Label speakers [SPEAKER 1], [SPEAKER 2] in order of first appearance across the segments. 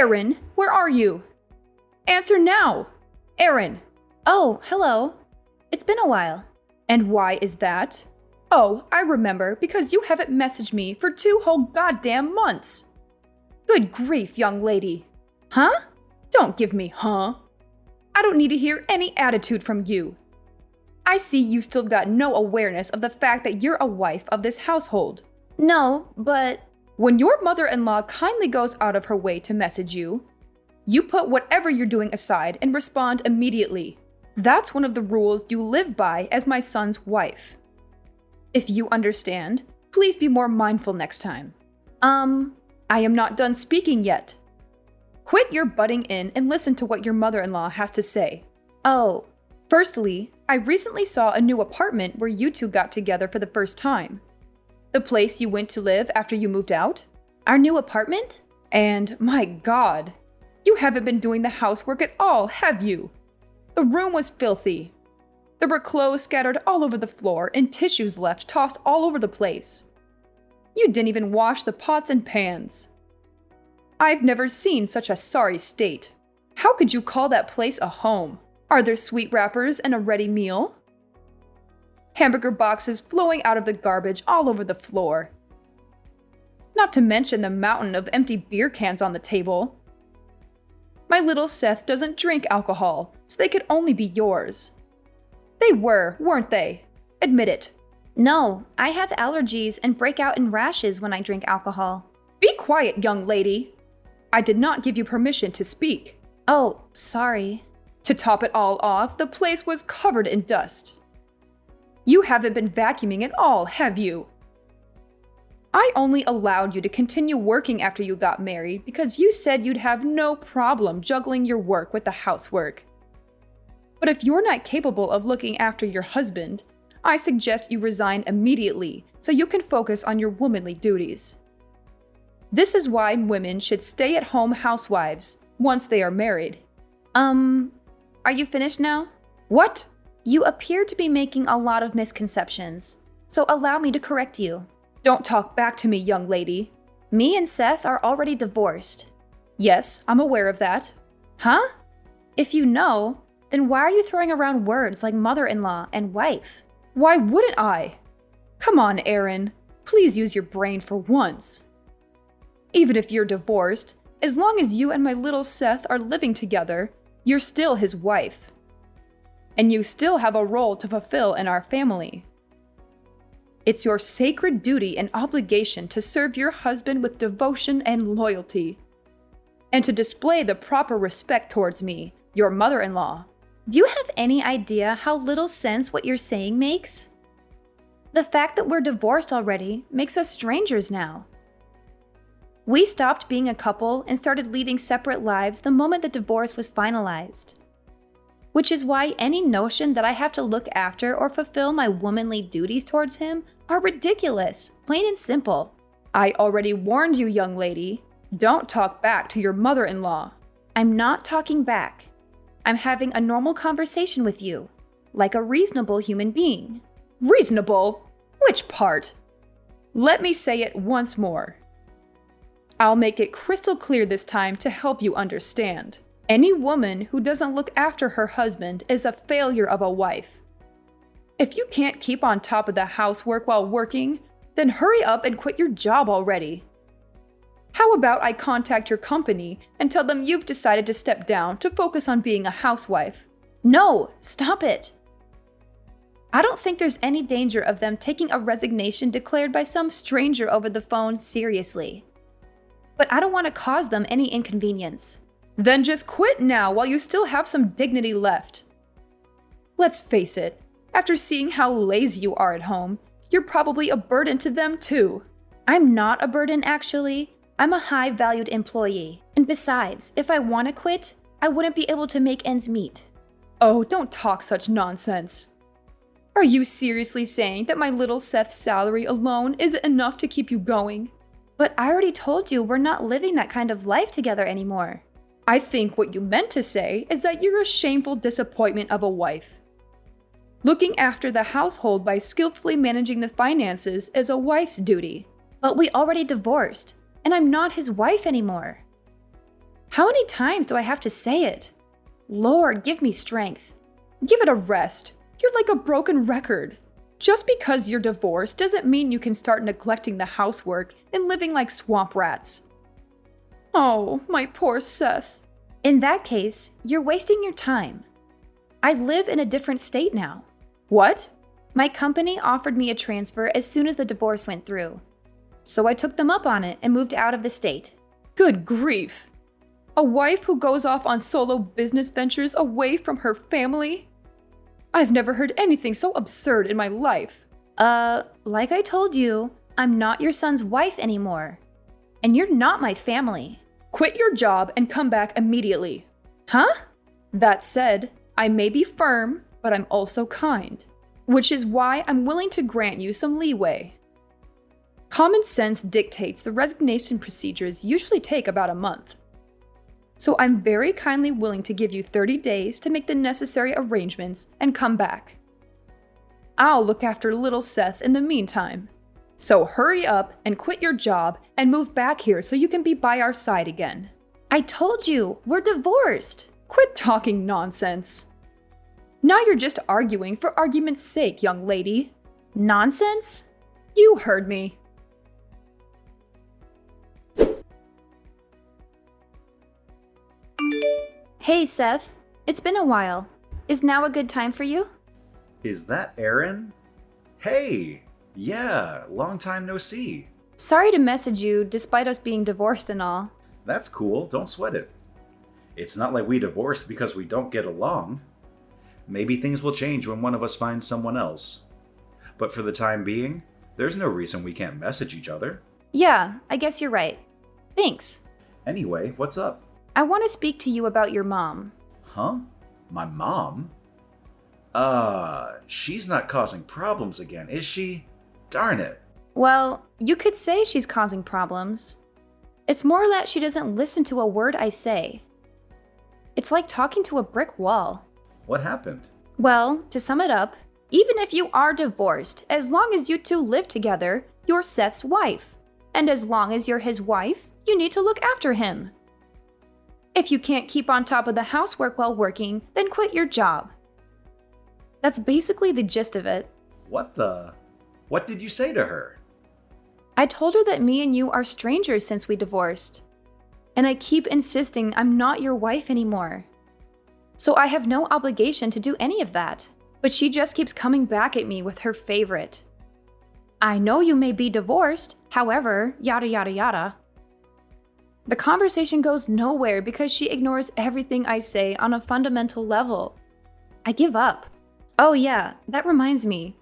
[SPEAKER 1] Erin, where are you? Answer now! Erin!
[SPEAKER 2] Oh, hello. It's been a while.
[SPEAKER 1] And why is that? Oh, I remember, because you haven't messaged me for 2 whole goddamn months. Good grief, young lady.
[SPEAKER 2] Huh?
[SPEAKER 1] Don't give me huh. I don't need to hear any attitude from you. I see you still got no awareness of the fact that you're a wife of this household.
[SPEAKER 2] No, but
[SPEAKER 1] when your mother-in-law kindly goes out of her way to message you, you put whatever you're doing aside and respond immediately. That's one of the rules you live by as my son's wife. If you understand, please be more mindful next time. I am not done speaking yet. Quit your butting in and listen to what your mother-in-law has to say.
[SPEAKER 2] Oh,
[SPEAKER 1] firstly, I recently saw a new apartment where you two got together for the first time. The place you went to live after you moved out?
[SPEAKER 2] Our new apartment?
[SPEAKER 1] And my God, you haven't been doing the housework at all, have you? The room was filthy. There were clothes scattered all over the floor and tissues left tossed all over the place. You didn't even wash the pots and pans. I've never seen such a sorry state. How could you call that place a home? Are there sweet wrappers and a ready meal? Hamburger boxes flowing out of the garbage all over the floor. Not to mention the mountain of empty beer cans on the table. My little Seth doesn't drink alcohol, so they could only be yours. They were, weren't they? Admit it.
[SPEAKER 2] No, I have allergies and break out in rashes when I drink alcohol.
[SPEAKER 1] Be quiet, young lady. I did not give you permission to speak.
[SPEAKER 2] Oh, sorry.
[SPEAKER 1] To top it all off, the place was covered in dust. You haven't been vacuuming at all, have you? I only allowed you to continue working after you got married because you said you'd have no problem juggling your work with the housework. But if you're not capable of looking after your husband, I suggest you resign immediately so you can focus on your womanly duties. This is why women should stay at home housewives once they are married.
[SPEAKER 2] Are you finished now?
[SPEAKER 1] What?
[SPEAKER 2] You appear to be making a lot of misconceptions, so allow me to correct you.
[SPEAKER 1] Don't talk back to me, young lady.
[SPEAKER 2] Me and Seth are already divorced.
[SPEAKER 1] Yes, I'm aware of that.
[SPEAKER 2] Huh? If you know, then why are you throwing around words like mother-in-law and wife?
[SPEAKER 1] Why wouldn't I? Come on, Erin. Please use your brain for once. Even if you're divorced, as long as you and my little Seth are living together, you're still his wife. And you still have a role to fulfill in our family. It's your sacred duty and obligation to serve your husband with devotion and loyalty, and to display the proper respect towards me, your mother-in-law.
[SPEAKER 2] Do you have any idea how little sense what you're saying makes? The fact that we're divorced already makes us strangers now. We stopped being a couple and started leading separate lives the moment the divorce was finalized. Which is why any notion that I have to look after or fulfill my womanly duties towards him are ridiculous, plain and simple.
[SPEAKER 1] I already warned you, young lady. Don't talk back to your mother-in-law.
[SPEAKER 2] I'm not talking back. I'm having a normal conversation with you, like a reasonable human being.
[SPEAKER 1] Reasonable? Which part? Let me say it once more. I'll make it crystal clear this time to help you understand. Any woman who doesn't look after her husband is a failure of a wife. If you can't keep on top of the housework while working, then hurry up and quit your job already. How about I contact your company and tell them you've decided to step down to focus on being a housewife?
[SPEAKER 2] No, stop it. I don't think there's any danger of them taking a resignation declared by some stranger over the phone seriously. But I don't want to cause them any inconvenience.
[SPEAKER 1] Then just quit now while you still have some dignity left. Let's face it, after seeing how lazy you are at home, you're probably a burden to them too.
[SPEAKER 2] I'm not a burden, actually. I'm a high-valued employee. And besides, if I want to quit, I wouldn't be able to make ends meet.
[SPEAKER 1] Oh, don't talk such nonsense. Are you seriously saying that my little Seth's salary alone isn't enough to keep you going?
[SPEAKER 2] But I already told you we're not living that kind of life together anymore.
[SPEAKER 1] I think what you meant to say is that you're a shameful disappointment of a wife. Looking after the household by skillfully managing the finances is a wife's duty.
[SPEAKER 2] But we already divorced, and I'm not his wife anymore. How many times do I have to say it? Lord, give me strength.
[SPEAKER 1] Give it a rest. You're like a broken record. Just because you're divorced doesn't mean you can start neglecting the housework and living like swamp rats. Oh, my poor Seth.
[SPEAKER 2] In that case, you're wasting your time. I live in a different state now.
[SPEAKER 1] What?
[SPEAKER 2] My company offered me a transfer as soon as the divorce went through. So I took them up on it and moved out of the state.
[SPEAKER 1] Good grief. A wife who goes off on solo business ventures away from her family? I've never heard anything so absurd in my life.
[SPEAKER 2] Like I told you, I'm not your son's wife anymore. And you're not my family.
[SPEAKER 1] Quit your job and come back immediately.
[SPEAKER 2] Huh?
[SPEAKER 1] That said, I may be firm, but I'm also kind, which is why I'm willing to grant you some leeway. Common sense dictates the resignation procedures usually take about a month. So I'm very kindly willing to give you 30 days to make the necessary arrangements and come back. I'll look after little Seth in the meantime. So hurry up and quit your job and move back here so you can be by our side again.
[SPEAKER 2] I told you, we're divorced.
[SPEAKER 1] Quit talking nonsense. Now you're just arguing for argument's sake, young lady.
[SPEAKER 2] Nonsense?
[SPEAKER 1] You heard me.
[SPEAKER 2] Hey, Seth. It's been a while. Is now a good time for you?
[SPEAKER 3] Is that Aaron? Hey! Yeah, long time no see.
[SPEAKER 2] Sorry to message you despite us being divorced and all.
[SPEAKER 3] That's cool, don't sweat it. It's not like we divorced because we don't get along. Maybe things will change when one of us finds someone else. But for the time being, there's no reason we can't message each other.
[SPEAKER 2] Yeah, I guess you're right. Thanks.
[SPEAKER 3] Anyway, what's up?
[SPEAKER 2] I want to speak to you about your mom.
[SPEAKER 3] Huh? My mom? She's not causing problems again, is she? Darn it.
[SPEAKER 2] Well, you could say she's causing problems. It's more that she doesn't listen to a word I say. It's like talking to a brick wall.
[SPEAKER 3] What happened?
[SPEAKER 2] Well, to sum it up, even if you are divorced, as long as you two live together, you're Seth's wife. And as long as you're his wife, you need to look after him. If you can't keep on top of the housework while working, then quit your job. That's basically the gist of it.
[SPEAKER 3] What did you say to her?
[SPEAKER 2] I told her that me and you are strangers since we divorced. And I keep insisting I'm not your wife anymore. So I have no obligation to do any of that. But she just keeps coming back at me with her favorite. I know you may be divorced, however, yada yada yada. The conversation goes nowhere because she ignores everything I say on a fundamental level. I give up. Oh yeah, that reminds me.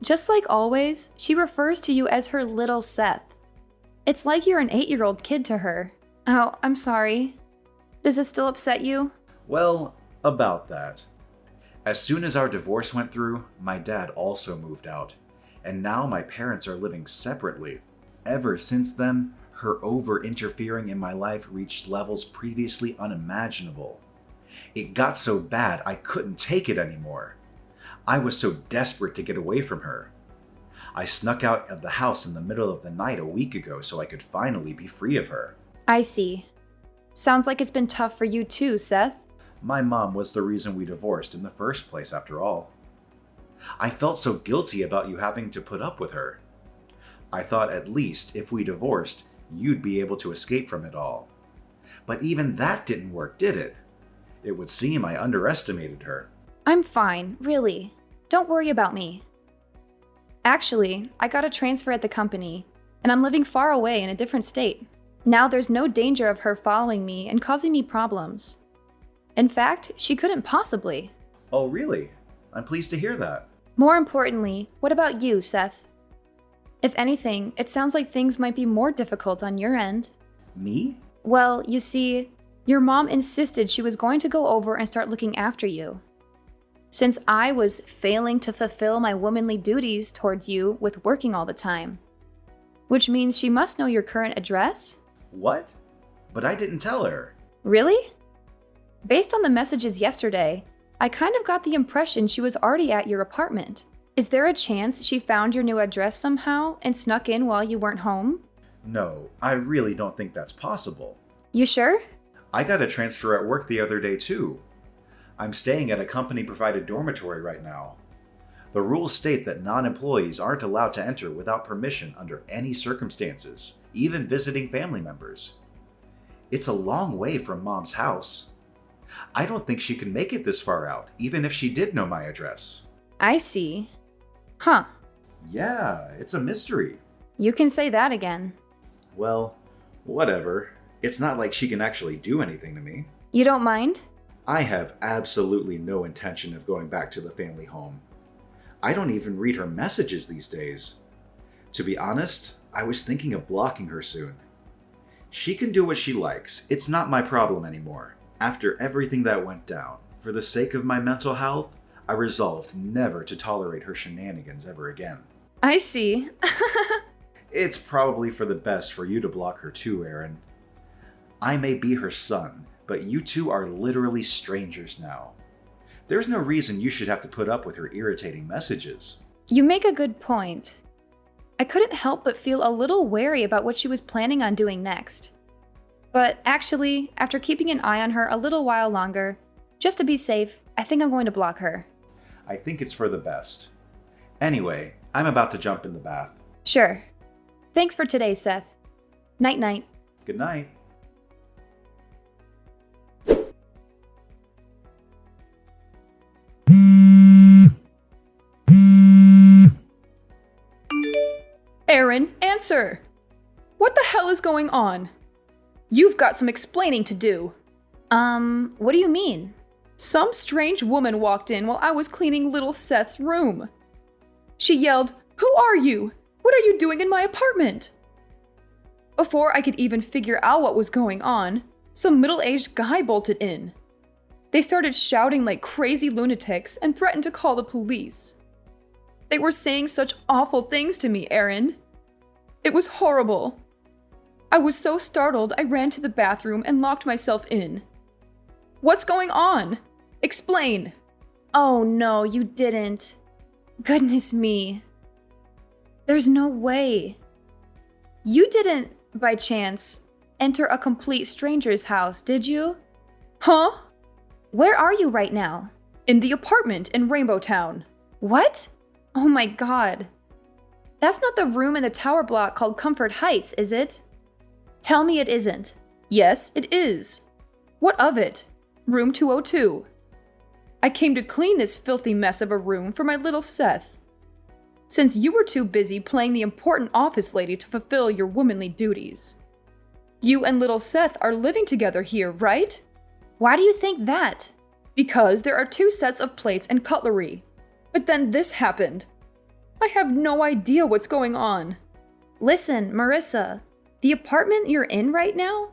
[SPEAKER 2] Just like always, she refers to you as her little Seth. It's like you're an 8-year-old kid to her. Oh, I'm sorry. Does this still upset you?
[SPEAKER 3] Well, about that. As soon as our divorce went through, my dad also moved out. And now my parents are living separately. Ever since then, her over-interfering in my life reached levels previously unimaginable. It got so bad I couldn't take it anymore. I was so desperate to get away from her. I snuck out of the house in the middle of the night a week ago so I could finally be free of her.
[SPEAKER 2] I see. Sounds like it's been tough for you too, Seth.
[SPEAKER 3] My mom was the reason we divorced in the first place, after all. I felt so guilty about you having to put up with her. I thought at least if we divorced, you'd be able to escape from it all. But even that didn't work, did it? It would seem I underestimated her.
[SPEAKER 2] I'm fine, really. Don't worry about me. Actually, I got a transfer at the company, and I'm living far away in a different state. Now there's no danger of her following me and causing me problems. In fact, she couldn't possibly.
[SPEAKER 3] Oh, really? I'm pleased to hear that.
[SPEAKER 2] More importantly, what about you, Seth? If anything, it sounds like things might be more difficult on your end.
[SPEAKER 3] Me?
[SPEAKER 2] Well, you see, your mom insisted she was going to go over and start looking after you. Since I was failing to fulfill my womanly duties towards you with working all the time. Which means she must know your current address?
[SPEAKER 3] What? But I didn't tell her.
[SPEAKER 2] Really? Based on the messages yesterday, I kind of got the impression she was already at your apartment. Is there a chance she found your new address somehow and snuck in while you weren't home?
[SPEAKER 3] No, I really don't think that's possible.
[SPEAKER 2] You sure?
[SPEAKER 3] I got a transfer at work the other day too. I'm staying at a company-provided dormitory right now. The rules state that non-employees aren't allowed to enter without permission under any circumstances, even visiting family members. It's a long way from Mom's house. I don't think she can make it this far out, even if she did know my address.
[SPEAKER 2] I see. Huh.
[SPEAKER 3] Yeah, it's a mystery.
[SPEAKER 2] You can say that again.
[SPEAKER 3] Well, whatever. It's not like she can actually do anything to me.
[SPEAKER 2] You don't mind?
[SPEAKER 3] I have absolutely no intention of going back to the family home. I don't even read her messages these days. To be honest, I was thinking of blocking her soon. She can do what she likes. It's not my problem anymore. After everything that went down, for the sake of my mental health, I resolved never to tolerate her shenanigans ever again.
[SPEAKER 2] I see.
[SPEAKER 3] It's probably for the best for you to block her too, Aaron. I may be her son, but you two are literally strangers now. There's no reason you should have to put up with her irritating messages.
[SPEAKER 2] You make a good point. I couldn't help but feel a little wary about what she was planning on doing next. But actually, after keeping an eye on her a little while longer, just to be safe, I think I'm going to block her.
[SPEAKER 3] I think it's for the best. Anyway, I'm about to jump in the bath.
[SPEAKER 2] Sure. Thanks for today, Seth. Night-night.
[SPEAKER 3] Good night.
[SPEAKER 1] Aaron, answer! What the hell is going on? You've got some explaining to do.
[SPEAKER 2] What do you mean?
[SPEAKER 1] Some strange woman walked in while I was cleaning little Seth's room. She yelled, "Who are you? What are you doing in my apartment?" Before I could even figure out what was going on, some middle-aged guy bolted in. They started shouting like crazy lunatics and threatened to call the police. They were saying such awful things to me, Aaron. It was horrible. I was so startled I ran to the bathroom and locked myself in. What's going on? Explain.
[SPEAKER 2] Oh no, you didn't. Goodness me. There's no way. You didn't, by chance, enter a complete stranger's house, did you?
[SPEAKER 1] Huh?
[SPEAKER 2] Where are you right now?
[SPEAKER 1] In the apartment in Rainbow Town.
[SPEAKER 2] What? Oh my god. That's not the room in the tower block called Comfort Heights, is it? Tell me it isn't.
[SPEAKER 1] Yes, it is. What of it? Room 202. I came to clean this filthy mess of a room for my little Seth. Since you were too busy playing the important office lady to fulfill your womanly duties. You and little Seth are living together here, right?
[SPEAKER 2] Why do you think that?
[SPEAKER 1] Because there are 2 sets of plates and cutlery. But then this happened. I have no idea what's going on.
[SPEAKER 2] Listen, Marissa, the apartment you're in right now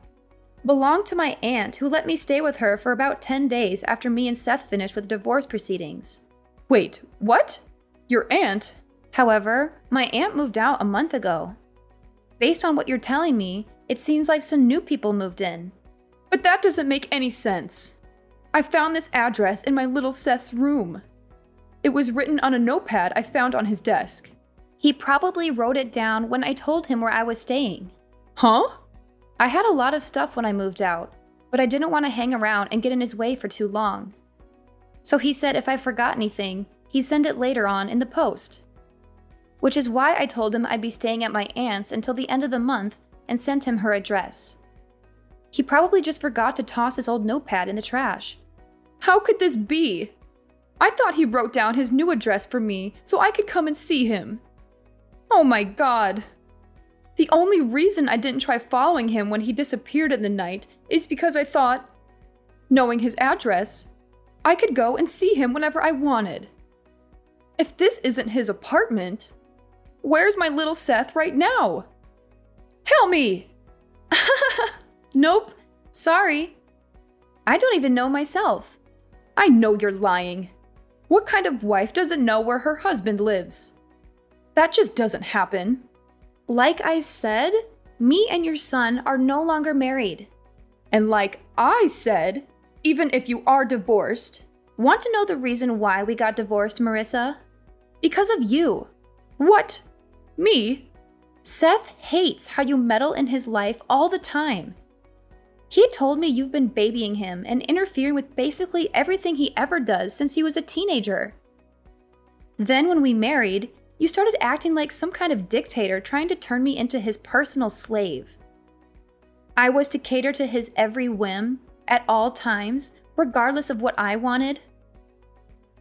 [SPEAKER 2] belonged to my aunt who let me stay with her for about 10 days after me and Seth finished with divorce proceedings.
[SPEAKER 1] Wait, what? Your aunt?
[SPEAKER 2] However, my aunt moved out a month ago. Based on what you're telling me, it seems like some new people moved in.
[SPEAKER 1] But that doesn't make any sense. I found this address in my little Seth's room. It was written on a notepad I found on his desk.
[SPEAKER 2] He probably wrote it down when I told him where I was staying.
[SPEAKER 1] Huh?
[SPEAKER 2] I had a lot of stuff when I moved out, but I didn't want to hang around and get in his way for too long. So he said if I forgot anything, he'd send it later on in the post. Which is why I told him I'd be staying at my aunt's until the end of the month and sent him her address. He probably just forgot to toss his old notepad in the trash.
[SPEAKER 1] How could this be? I thought he wrote down his new address for me so I could come and see him. Oh my god. The only reason I didn't try following him when he disappeared in the night is because I thought, knowing his address, I could go and see him whenever I wanted. If this isn't his apartment, where's my little Seth right now? Tell me!
[SPEAKER 2] Nope, sorry. I don't even know myself.
[SPEAKER 1] I know you're lying. What kind of wife doesn't know where her husband lives? That just doesn't happen.
[SPEAKER 2] Like I said, me and your son are no longer married.
[SPEAKER 1] And like I said, even if you are divorced.
[SPEAKER 2] Want to know the reason why we got divorced, Marissa? Because of you.
[SPEAKER 1] What? Me?
[SPEAKER 2] Seth hates how you meddle in his life all the time. He told me you've been babying him and interfering with basically everything he ever does since he was a teenager. Then when we married, you started acting like some kind of dictator trying to turn me into his personal slave. I was to cater to his every whim, at all times, regardless of what I wanted.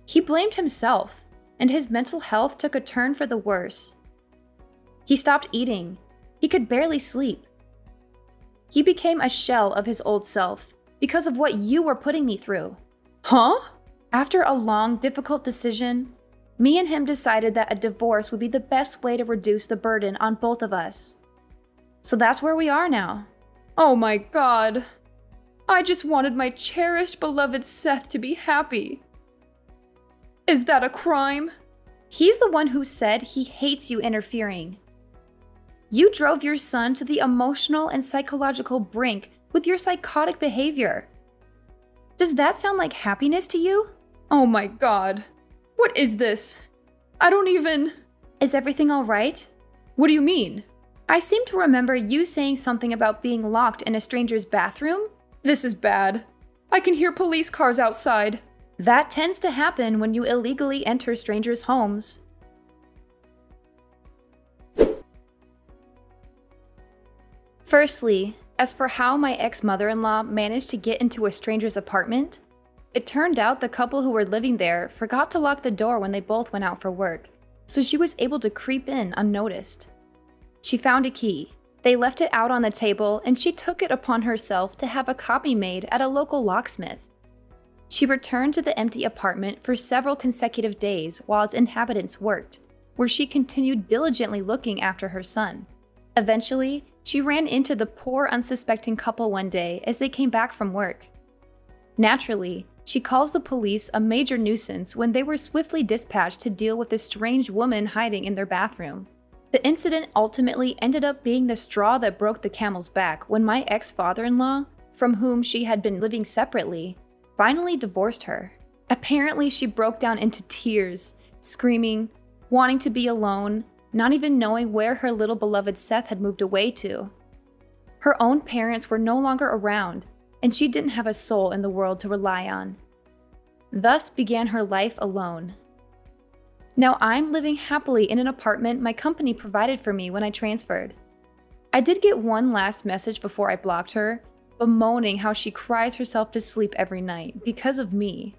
[SPEAKER 2] He blamed himself, and his mental health took a turn for the worse. He stopped eating. He could barely sleep. He became a shell of his old self because of what you were putting me through.
[SPEAKER 1] Huh?
[SPEAKER 2] After a long, difficult decision, me and him decided that a divorce would be the best way to reduce the burden on both of us. So that's where we are now.
[SPEAKER 1] Oh my God. I just wanted my cherished, beloved Seth to be happy. Is that a crime?
[SPEAKER 2] He's the one who said he hates you interfering. You drove your son to the emotional and psychological brink with your psychotic behavior. Does that sound like happiness to you?
[SPEAKER 1] Oh my God. What is this? I don't even...
[SPEAKER 2] Is everything all right?
[SPEAKER 1] What do you mean?
[SPEAKER 2] I seem to remember you saying something about being locked in a stranger's bathroom.
[SPEAKER 1] This is bad. I can hear police cars outside.
[SPEAKER 2] That tends to happen when you illegally enter strangers' homes. Firstly, as for how my ex-mother-in-law managed to get into a stranger's apartment, it turned out the couple who were living there forgot to lock the door when they both went out for work, so she was able to creep in unnoticed. She found a key. They left it out on the table, and she took it upon herself to have a copy made at a local locksmith. She returned to the empty apartment for several consecutive days while its inhabitants worked, where she continued diligently looking after her son. Eventually, she ran into the poor, unsuspecting couple one day as they came back from work. Naturally, she calls the police a major nuisance when they were swiftly dispatched to deal with a strange woman hiding in their bathroom. The incident ultimately ended up being the straw that broke the camel's back when my ex-father-in-law, from whom she had been living separately, finally divorced her. Apparently, she broke down into tears, screaming, wanting to be alone, not even knowing where her little beloved Seth had moved away to. Her own parents were no longer around, and she didn't have a soul in the world to rely on. Thus began her life alone. Now I'm living happily in an apartment my company provided for me when I transferred. I did get one last message before I blocked her, bemoaning how she cries herself to sleep every night because of me.